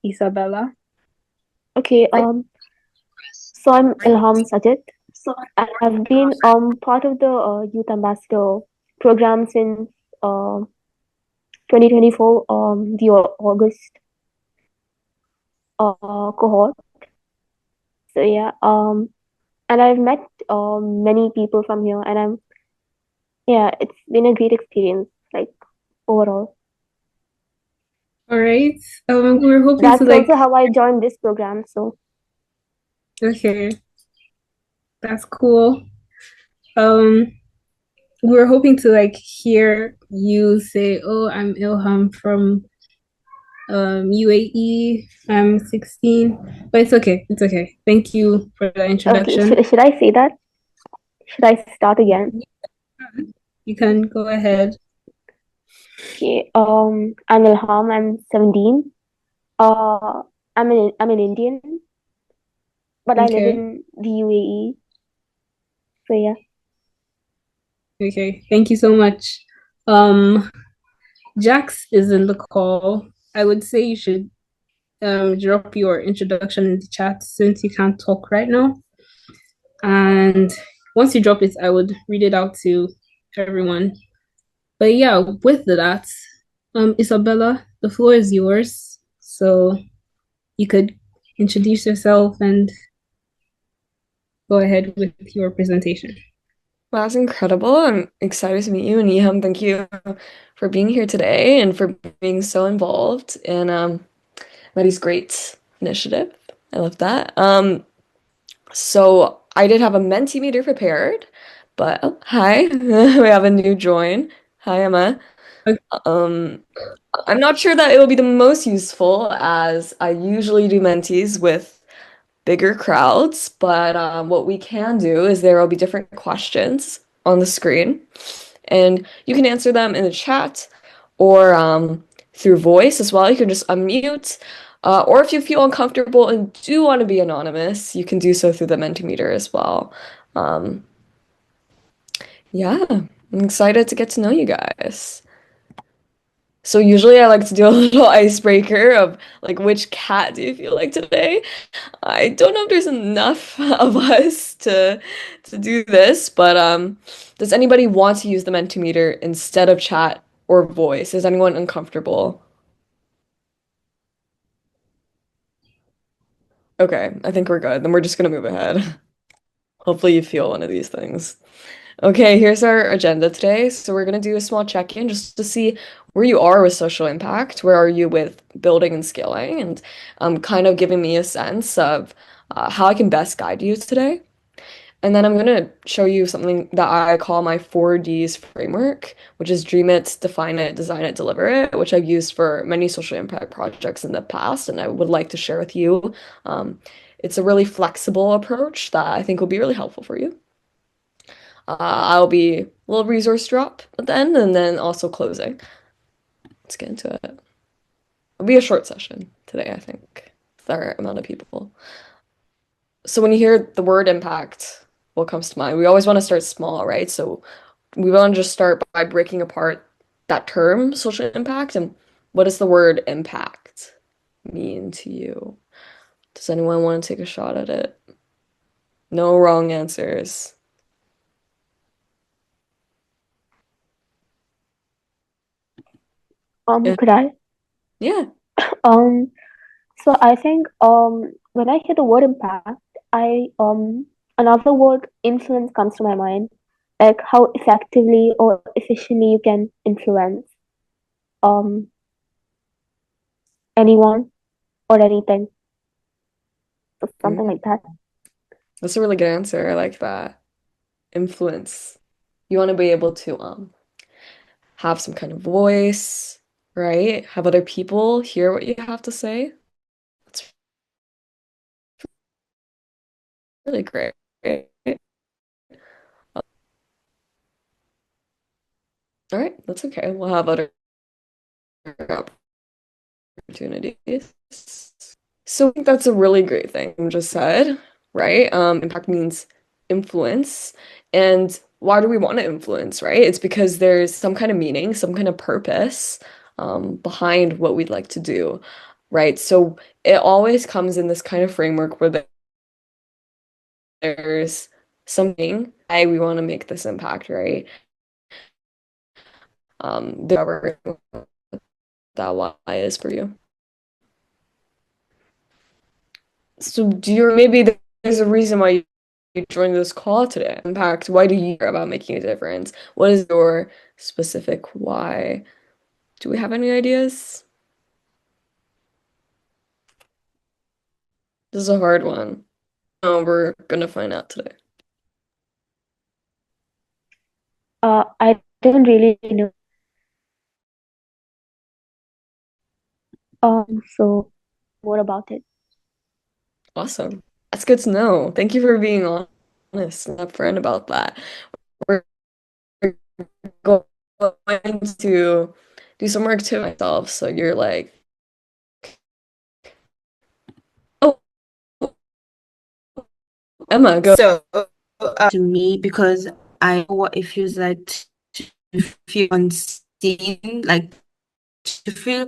Isabella. Okay, so I'm Ilham Sajid. I've been part of the youth ambassador program since 2024, the August cohort. So yeah, and I've met many people from here, and yeah, it's been a great experience, like overall. All right. We're hoping to That's like, also how I joined this program. So okay, that's cool. Um, we're hoping to like hear you say, "Oh, I'm Ilham from UAE. I'm 16." But it's okay. It's okay. Thank you for the okay, introduction. should I say that? Should I start again? You can go ahead. Okay, I'm Ilham. I'm 17. Uh, I'm an Indian, but I live Okay. in the UAE. So yeah. Okay. Thank you so much. Um, Jax is in the call. I would say you should drop your introduction in the chat since you can't talk right now. And once you drop it, I would read it out to everyone. But yeah, with that, Isabella, the floor is yours. So you could introduce yourself and go ahead with your presentation. That's incredible. I'm excited to meet you. And Niham, thank you for being here today and for being so involved in Maddie's great initiative. I love that. So I did have a Mentimeter prepared, but oh, hi, we have a new join. Hi, Emma. Okay. Um, I'm not sure that it will be the most useful as I usually do mentees with bigger crowds, but what we can do is there will be different questions on the screen, and you can answer them in the chat or through voice as well. You can just unmute, or if you feel uncomfortable and do want to be anonymous, you can do so through the Mentimeter as well. Um, yeah, I'm excited to get to know you guys. So usually I like to do a little icebreaker of like which cat do you feel like today? I don't know if there's enough of us to do this, but does anybody want to use the Mentimeter instead of chat or voice? Is anyone uncomfortable? Okay, I think we're good. Then we're just gonna move ahead. Hopefully you feel one of these things. Okay, here's our agenda today. So we're gonna do a small check-in just to see where you are with social impact, where are you with building and scaling, and kind of giving me a sense of how I can best guide you today. And then I'm going to show you something that I call my 4Ds framework, which is dream it, define it, design it, deliver it, which I've used for many social impact projects in the past, and I would like to share with you. Um, it's a really flexible approach that I think will be really helpful for you. I'll be a little resource drop at the end and then also closing. Let's get into it. It'll be a short session today, I think, with our amount of people. So when you hear the word impact, what comes to mind? We always want to start small, right? So we want to just start by breaking apart that term, social impact, and what does the word impact mean to you? Does anyone want to take a shot at it? No wrong answers. Yeah. Could I? Yeah. Um, so I think when I hear the word impact, I another word influence comes to my mind, like how effectively or efficiently you can influence um anyone or anything, so something Mm, like that. that's a really good answer. I like that. Influence. You want to be able to have some kind of voice, right? Have other people hear what you have to say. That's really great. All right, that's okay. We'll have other opportunities. So I think that's a really great thing you just said, right? Impact means influence. And why do we want to influence, right? It's because there's some kind of meaning, some kind of purpose behind what we'd like to do. right? So it always comes in this kind of framework where there's something why we want to make this impact, right? Discover that why is for you. So do you maybe there's a reason why you joined this call today? Impact. Why do you care about making a difference? What is your specific why? Do we have any ideas? This is a hard one. Oh, we're gonna find out today. I don't really know. So more about it. Awesome. That's good to know. Thank you for being honest and upfront about that. We're going to do some work to myself. So you're like, oh, Emma, go. So, to me, because I know what it feels like to feel unseen, like to feel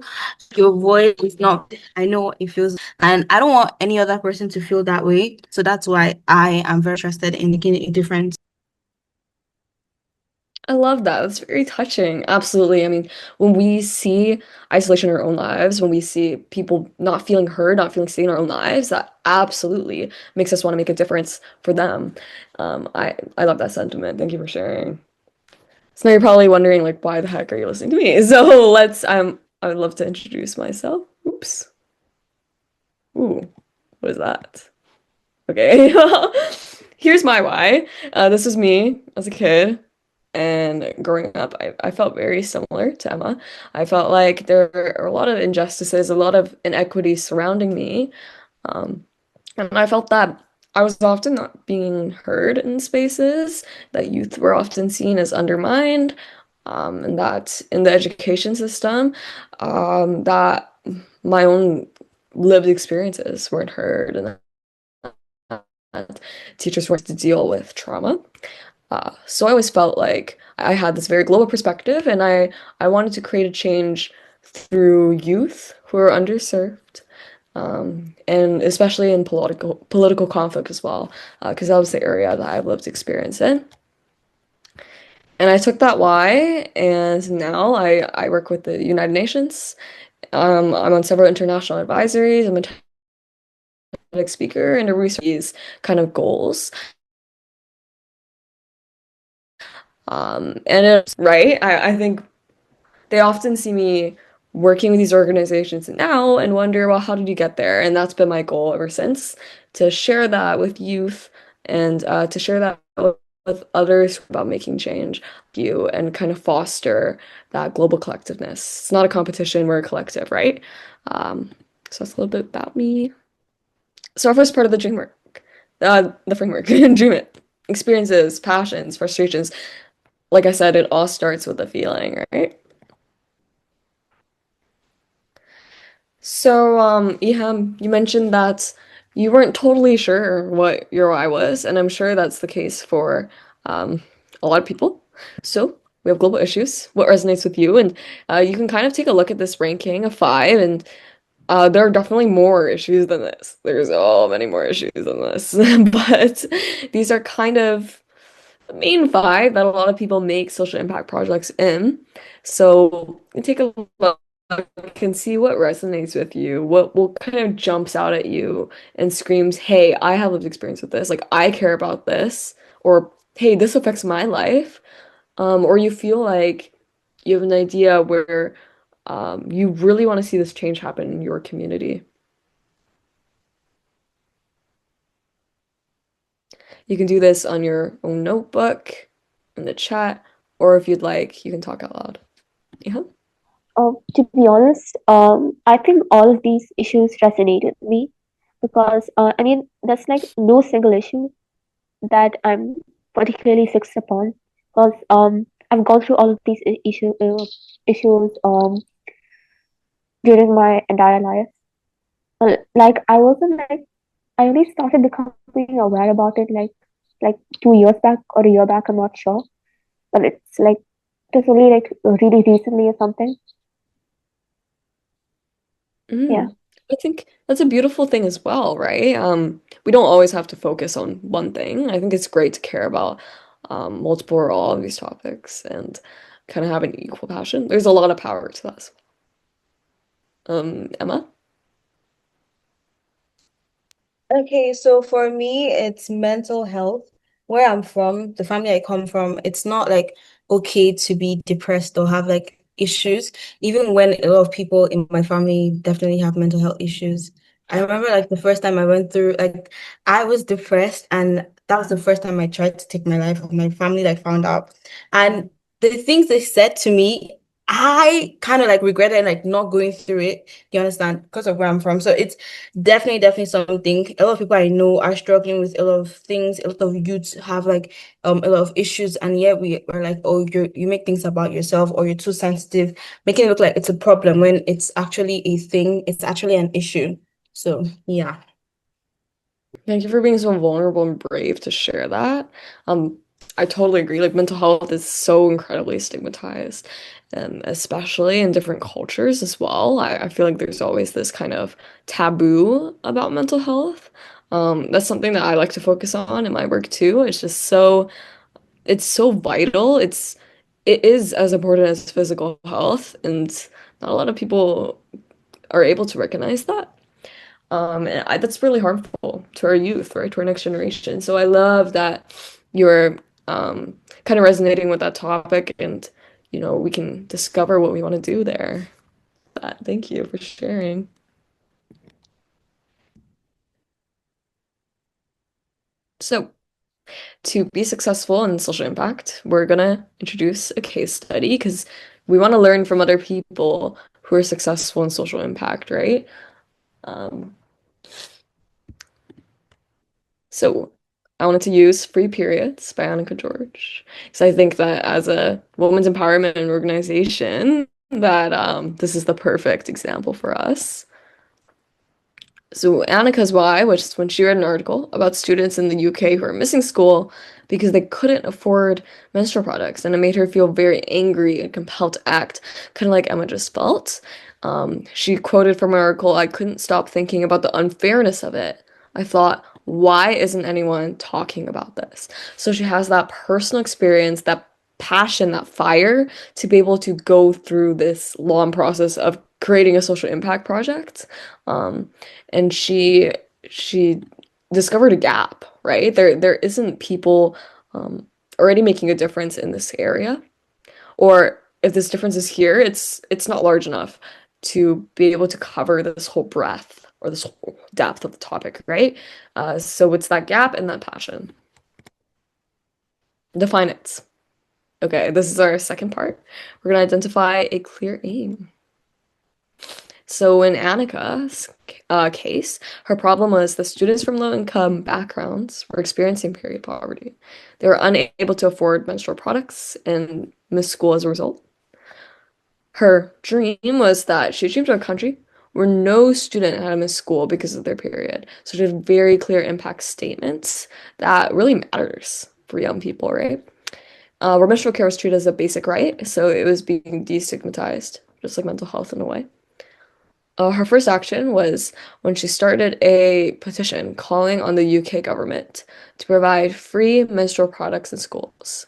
your voice is not, I know what it feels, and I don't want any other person to feel that way. So that's why I am very interested in making a difference. I love that. That's very touching. Absolutely. I mean, when we see isolation in our own lives, when we see people not feeling heard, not feeling seen in our own lives, that absolutely makes us want to make a difference for them. I love that sentiment. Thank you for sharing. So now you're probably wondering, like, why the heck are you listening to me? So I would love to introduce myself. Oops. Ooh, what is that? Okay. Here's my why. This is me as a kid. And growing up, I felt very similar to Emma. I felt like there are a lot of injustices, a lot of inequities surrounding me. Um, and I felt that I was often not being heard in spaces, that youth were often seen as undermined, and that in the education system, that my own lived experiences weren't heard, and that teachers weren't to deal with trauma. So I always felt like I had this very global perspective, and I wanted to create a change through youth who are underserved, and especially in political conflict as well, because that was the area that I've lived experience in. And I took that why, and now I work with the United Nations. I'm on several international advisories. I'm a TEDx speaker and a research these kind of goals. And it's right. I think they often see me working with these organizations now and wonder, well, how did you get there? And that's been my goal ever since, to share that with youth and to share that with others about making change, you and kind of foster that global collectiveness. It's not a competition, we're a collective, right? So that's a little bit about me. So our first part of the framework, dream it, experiences, passions, frustrations. Like I said, it all starts with a feeling, right? So, Iham, you mentioned that you weren't totally sure what your why was, and I'm sure that's the case for um, a lot of people. So, we have global issues. What resonates with you? And you can kind of take a look at this ranking of five, and there are definitely more issues than this. There's so many more issues than this, but these are kind of the main five that a lot of people make social impact projects in. So, take a look and see what resonates with you, what kind of jumps out at you and screams, "Hey, I have lived experience with this. Like I care about this," or "Hey, this affects my life." Or you feel like you have an idea where you really want to see this change happen in your community. You can do this on your own notebook, in the chat, or if you'd like, you can talk out loud. Yeah. To be honest, I think all of these issues resonate with me because I mean that's like no single issue that I'm particularly fixed upon because I've gone through all of these issues during my entire life. Like I wasn't like I only started becoming aware about it like 2 years back or a year back. I'm not sure, but it's like it was only like really recently or something. Yeah. Mm. I think that's a beautiful thing as well, right? We don't always have to focus on one thing. I think it's great to care about multiple or all of these topics and kind of have an equal passion. There's a lot of power to that. Emma? Okay, so for me, it's mental health. Where I'm from, the family I come from, it's not like okay to be depressed or have like issues, even when a lot of people in my family definitely have mental health issues. I remember like the first time I went through, like I was depressed, and that was the first time I tried to take my life, and my family like found out. And the things they said to me, I kind of like regretted like not going through it. You understand? Because of where I'm from. So it's definitely something. A lot of people I know are struggling with a lot of things. A lot of youths have like a lot of issues, and yet we're like, oh, you make things about yourself, or you're too sensitive, making it look like it's a problem when it's actually a thing. It's actually an issue. So yeah. Thank you for being so vulnerable and brave to share that. Um, I totally agree. Like mental health is so incredibly stigmatized, especially in different cultures as well. I feel like there's always this kind of taboo about mental health. That's something that I like to focus on in my work too. It's so vital. It is as important as physical health, and not a lot of people are able to recognize that. That's really harmful to our youth, right? To our next generation. So I love that you're kind of resonating with that topic and, we can discover what we want to do there. Thank you for sharing. So, to be successful in social impact, we're gonna introduce a case study because we want to learn from other people who are successful in social impact, right? Um, So I wanted to use Free Periods by Annika George because I think that as a women's empowerment organization, that this is the perfect example for us. So Annika's why was when she read an article about students in the UK who are missing school because they couldn't afford menstrual products, and it made her feel very angry and compelled to act, kind of like Emma just felt. She quoted from an article, "I couldn't stop thinking about the unfairness of it. I thought, why isn't anyone talking about this?" So she has that personal experience, that passion, that fire to be able to go through this long process of creating a social impact project. Um, and she discovered a gap, right? There isn't people already making a difference in this area, or if this difference is here, it's not large enough to be able to cover this whole breadth or this whole depth of the topic, right? So it's that gap and that passion. Define it. Okay, this is our second part. We're gonna identify a clear aim. So in Annika's case, her problem was the students from low-income backgrounds were experiencing period poverty. They were unable to afford menstrual products and missed school as a result. Her dream was that she achieved a country where no student had to miss school because of their period. So she had very clear impact statements that really matters for young people, right? Where menstrual care was treated as a basic right, so it was being destigmatized, just like mental health in a way. Her first action was when she started a petition calling on the UK government to provide free menstrual products in schools.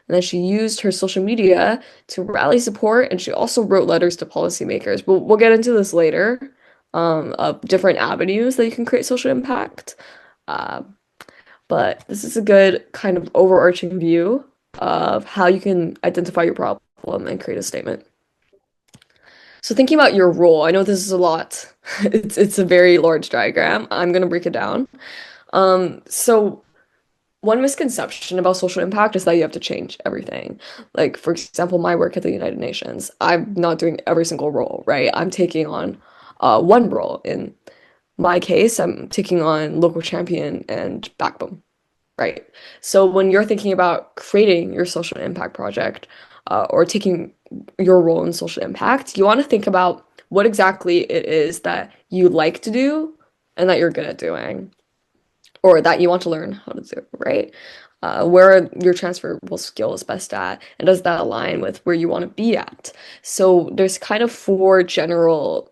And then she used her social media to rally support, and she also wrote letters to policymakers. We'll get into this later, of different avenues that you can create social impact. Uh, but this is a good kind of overarching view of how you can identify your problem and create a statement. So thinking about your role, I know this is a lot. It's a very large diagram. I'm gonna break it down. So one misconception about social impact is that you have to change everything. Like, for example, my work at the United Nations, I'm not doing every single role, right? I'm taking on one role. In my case, I'm taking on local champion and backbone. Right. So when you're thinking about creating your social impact project, or taking your role in social impact, you want to think about what exactly it is that you like to do and that you're good at doing, or that you want to learn how to do, right? Where are your transferable skills best at, and does that align with where you want to be at? So there's kind of four general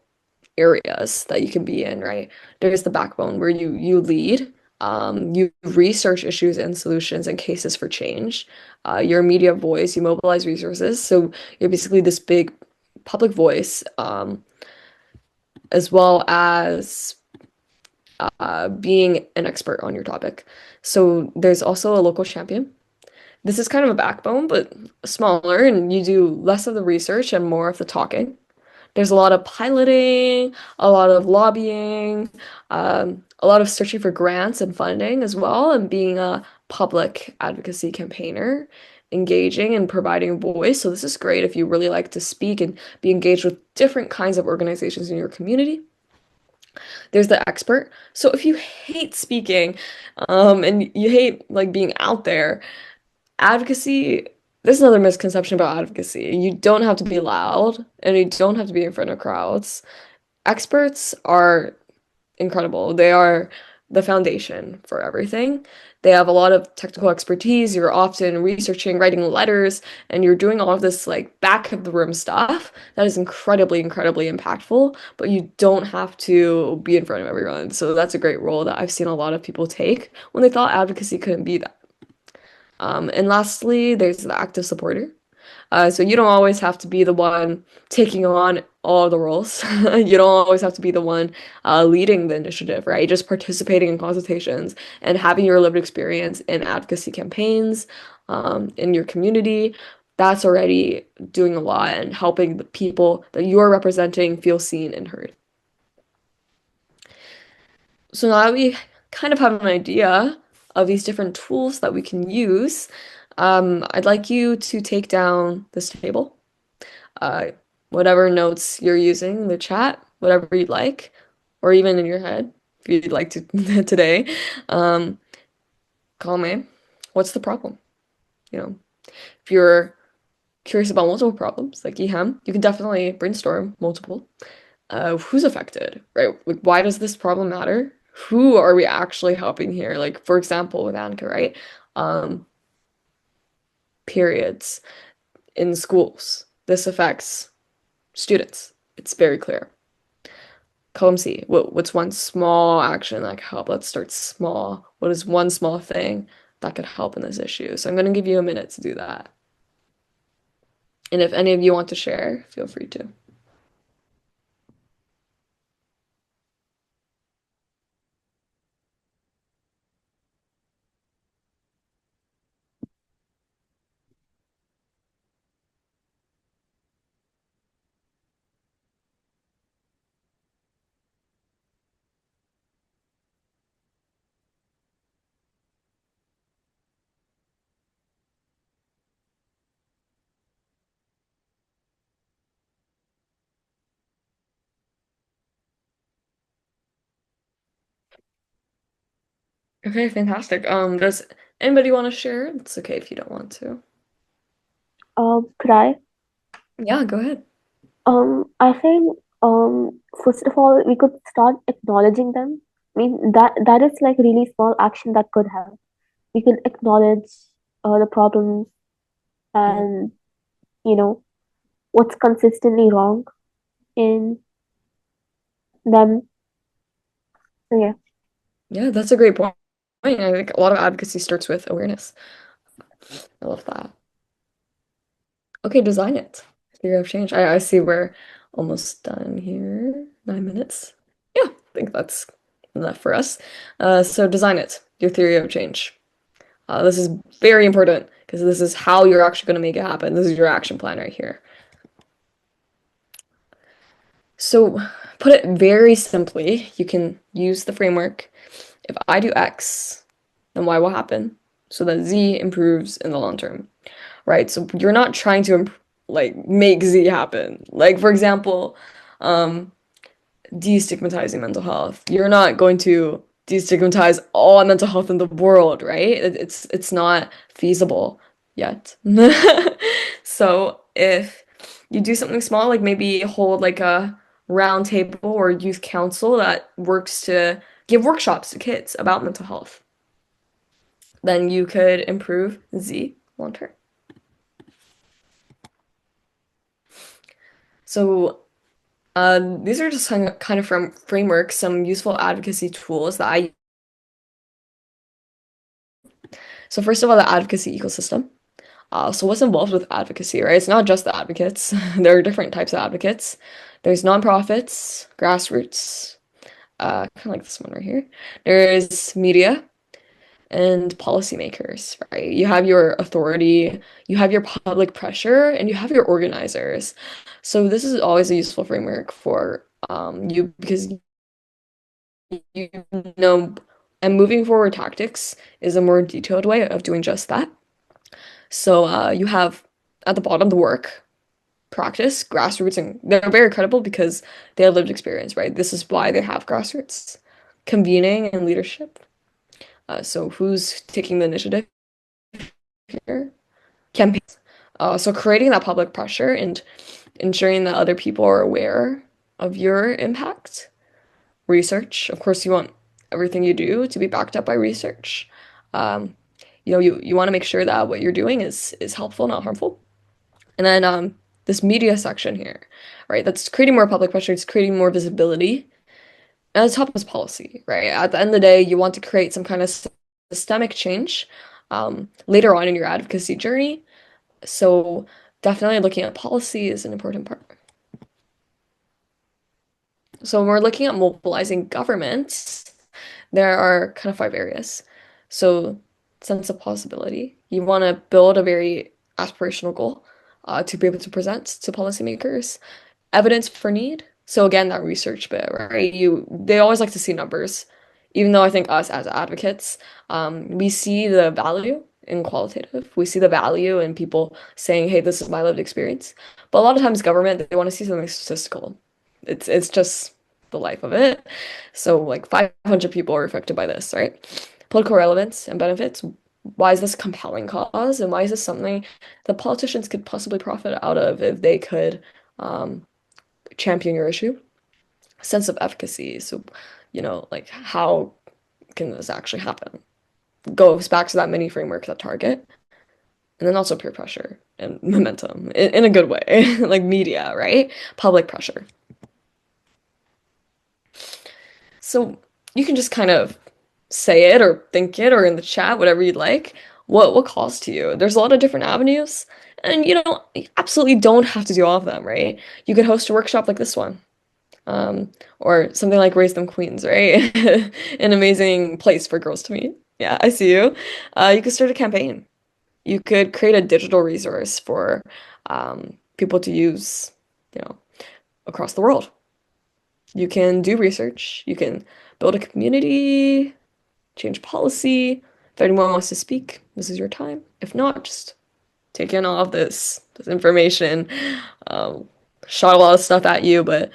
areas that you can be in, right? There's the backbone where you lead, you research issues and solutions and cases for change. You're a media voice, you mobilize resources. So you're basically this big public voice, as well as being an expert on your topic. So there's also a local champion. This is kind of a backbone, but smaller, and you do less of the research and more of the talking. There's a lot of piloting, a lot of lobbying, a lot of searching for grants and funding as well, and being a public advocacy campaigner, engaging and providing voice. So this is great if you really like to speak and be engaged with different kinds of organizations in your community. There's the expert. So if you hate speaking, and you hate like being out there, advocacy, there's another misconception about advocacy. You don't have to be loud and you don't have to be in front of crowds. Experts are incredible. They are the foundation for everything. They have a lot of technical expertise. You're often researching, writing letters, and you're doing all of this like back of the room stuff that is incredibly, incredibly impactful, but you don't have to be in front of everyone. So that's a great role that I've seen a lot of people take when they thought advocacy couldn't be that. And lastly, there's the active supporter. So you don't always have to be the one taking on all the roles. You don't always have to be the one leading the initiative, right? Just participating in consultations and having your lived experience in advocacy campaigns, in your community. That's already doing a lot and helping the people that you're representing feel seen and heard. So now that we kind of have an idea of these different tools that we can use, I'd like you to take down this table, uh, whatever notes you're using in the chat, whatever you'd like, or even in your head if you'd like to today. Um, Call me. What's the problem? You know, if you're curious about multiple problems, like EHAM, you can definitely brainstorm multiple. Who's affected, right? Like, why does this problem matter? Who are we actually helping here? Like, for example, with Anka, right? Um, Periods in schools. This affects students. It's very clear. Column C. What's one small action that could help? Let's start small. What is one small thing that could help in this issue? So I'm going to give you a minute to do that. And if any of you want to share, feel free to. Okay, fantastic. Does anybody want to share? It's okay if you don't want to. Could I? Yeah, go ahead. I think first of all we could start acknowledging them. I mean that is like really small action that could help. We could acknowledge the problems Mhm. and you know what's consistently wrong in them. So yeah. Yeah, that's a great point. I think a lot of advocacy starts with awareness. I love that. Okay, design it. Theory of change. I see we're almost done here. 9 minutes. Yeah, I think that's enough for us. So design it. Your theory of change. This is very important because this is how you're actually going to make it happen. This is your action plan right here. So put it very simply, you can use the framework. If I do X, then Y will happen so that Z improves in the long term, right? So you're not trying to like make Z happen. Like for example, um, destigmatizing mental health. You're not going to destigmatize all mental health in the world, right? It's not feasible yet. So if you do something small, like maybe hold like a round table or youth council that works to give workshops to kids about mental health, then you could improve Z long term. So These are just kind of from frameworks, some useful advocacy tools that I. So first of all, the advocacy ecosystem. So what's involved with advocacy, right? It's not just the advocates. There are different types of advocates. There's nonprofits, grassroots, kind of like this one right here. There's media and policymakers, right? You have your authority, you have your public pressure, and you have your organizers. So this is always a useful framework for you because you know, and moving forward tactics is a more detailed way of doing just that. So you have at the bottom the work, practice, grassroots, and they're very credible because they have lived experience, right? This is why they have grassroots, convening and leadership. So who's taking the initiative here? Campaigns. So creating that public pressure and ensuring that other people are aware of your impact. Research. Of course, you want everything you do to be backed up by research. Um, you want to make sure that what you're doing is helpful, not harmful. And then this media section here, right? That's creating more public pressure. It's creating more visibility. And the top is policy, right? At the end of the day, you want to create some kind of systemic change later on in your advocacy journey. So definitely looking at policy is an important part. So when we're looking at mobilizing governments, there are kind of five areas. So sense of possibility. You want to build a very aspirational goal to be able to present to policymakers. Evidence for need. So again, that research bit, right? They always like to see numbers. Even though I think us as advocates, we see the value in qualitative. We see the value in people saying, hey, this is my lived experience. But a lot of times government, they want to see something statistical. It's just the life of it. So like 500 people are affected by this, right? Political relevance and benefits. Why is this a compelling cause? And why is this something that politicians could possibly profit out of if they could champion your issue? Sense of efficacy. So, like how can this actually happen? Goes back to that mini framework, that target. And then also peer pressure and momentum in a good way, like media, right? Public pressure. So you can just kind of say it or think it or in the chat, whatever you'd like. What calls to you? There's a lot of different avenues, and you absolutely don't have to do all of them, right? You could host a workshop like this one, or something like Raise Them Queens, right? An amazing place for girls to meet. Yeah, I see you. You could start a campaign. You could create a digital resource for people to use, across the world. You can do research. You can build a community, change policy. If anyone wants to speak, this is your time. If not, just take in all of this information. Um, Shot a lot of stuff at you, but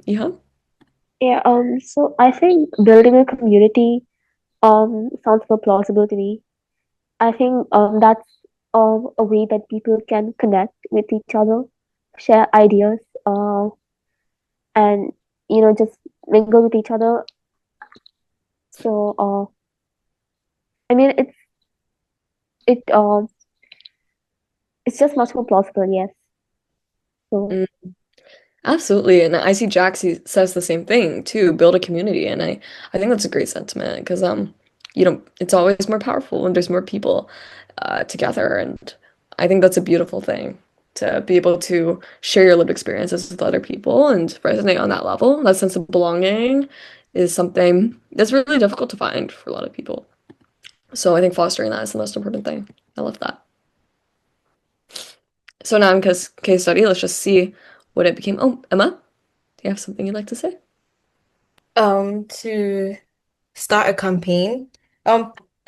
yeah. Yeah, so I think building a community sounds more plausible to me. I think that's a way that people can connect with each other, share ideas, and just mingle with each other. So I mean it it's just much more plausible, yes. So Mm, absolutely. And I see says the same thing too, build a community. And I think that's a great sentiment because it's always more powerful when there's more people together. And I think that's a beautiful thing to be able to share your lived experiences with other people and resonate on that level. That sense of belonging is something that's really difficult to find for a lot of people. So I think fostering that is the most important thing. I love that. So now in case study, let's just see what it became. Oh, Emma, do you have something you'd like to say? To start a campaign. A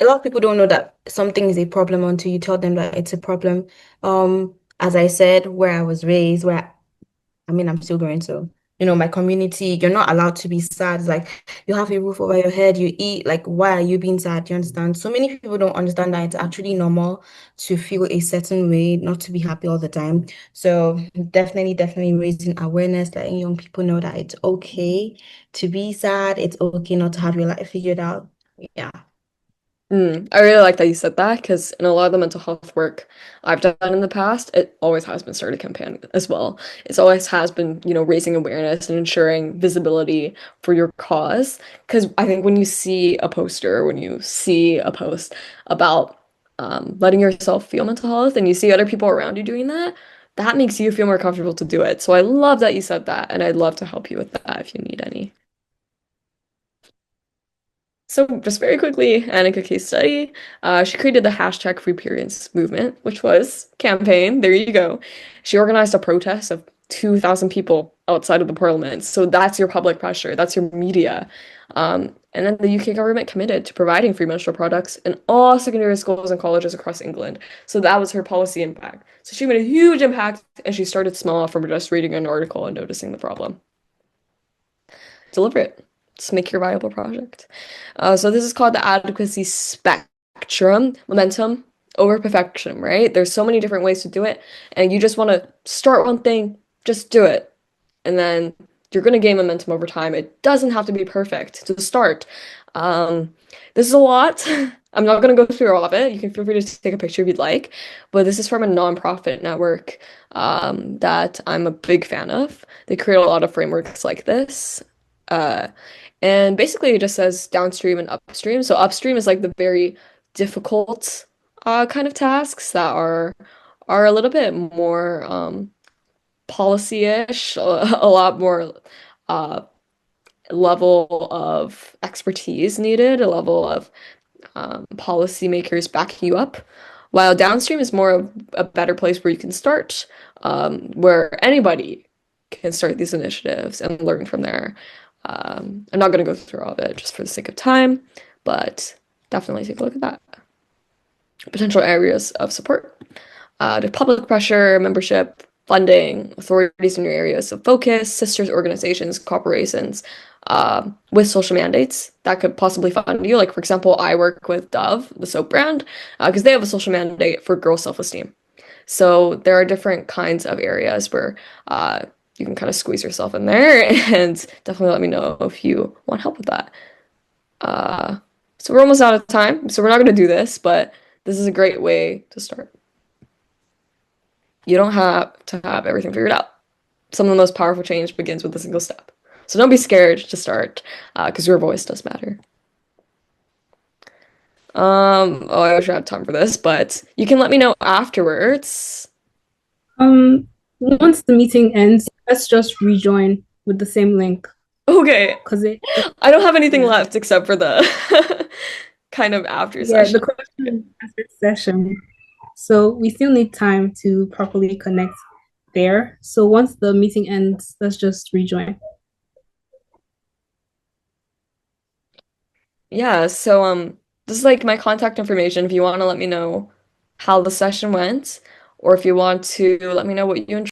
lot of people don't know that something is a problem until you tell them that it's a problem. As I said, where I was raised, I mean, I'm still going to, my community, you're not allowed to be sad. It's like you have a roof over your head, you eat, like, why are you being sad? You understand? So many people don't understand that it's actually normal to feel a certain way, not to be happy all the time. So definitely raising awareness, letting young people know that it's okay to be sad. It's okay not to have your life figured out. Yeah. I really like that you said that because in a lot of the mental health work I've done in the past, it always has been started campaign as well. It's always has been, raising awareness and ensuring visibility for your cause. Because I think when you see a poster, when you see a post about letting yourself feel mental health and you see other people around you doing that, that makes you feel more comfortable to do it. So I love that you said that, and I'd love to help you with that if you need any. So just very quickly, Annika case study. She created the hashtag Free Periods movement, which was campaign. There you go. She organized a protest of 2,000 people outside of the parliament. So that's your public pressure. That's your media. And then the UK government committed to providing free menstrual products in all secondary schools and colleges across England. So that was her policy impact. So she made a huge impact, and she started small from just reading an article and noticing the problem. Deliver it. Just make your viable project. So this is called the adequacy spectrum, momentum over perfection, right? There's so many different ways to do it, and you just want to start one thing, just do it, and then you're going to gain momentum over time. It doesn't have to be perfect to start. This is a lot. I'm not going to go through all of it. You can feel free to take a picture if you'd like, but this is from a nonprofit network that I'm a big fan of. They create a lot of frameworks like this. Uh, and basically it just says downstream and upstream. So upstream is like the very difficult kind of tasks that are a little bit more policy-ish, a lot more uh, level of expertise needed, a level of policymakers backing you up, while downstream is more of a better place where you can start, where anybody can start these initiatives and learn from there. I'm not going to go through all of it just for the sake of time, but definitely take a look at that. Potential areas of support. The public pressure, membership, funding, authorities in your areas of focus, sisters organizations, corporations, with social mandates that could possibly fund you. Like, for example, I work with Dove, the soap brand, because they have a social mandate for girl self-esteem. So there are different kinds of areas where you can kind of squeeze yourself in there, and definitely let me know if you want help with that. So we're almost out of time, so we're not going to do this, but this is a great way to start. You don't have to have everything figured out. Some of the most powerful change begins with a single step. So don't be scared to start, because your voice does matter. Oh, I wish I had time for this, but you can let me know afterwards. Once the meeting ends, let's just rejoin with the same link Okay, because I don't have anything yeah. left except for the kind of after Yeah, the session. question and answer session. So we still need time to properly connect there. So once the meeting ends, let's just rejoin. Yeah, so this is like my contact information if you want to let me know how the session went, or if you want to let me know what you enjoyed.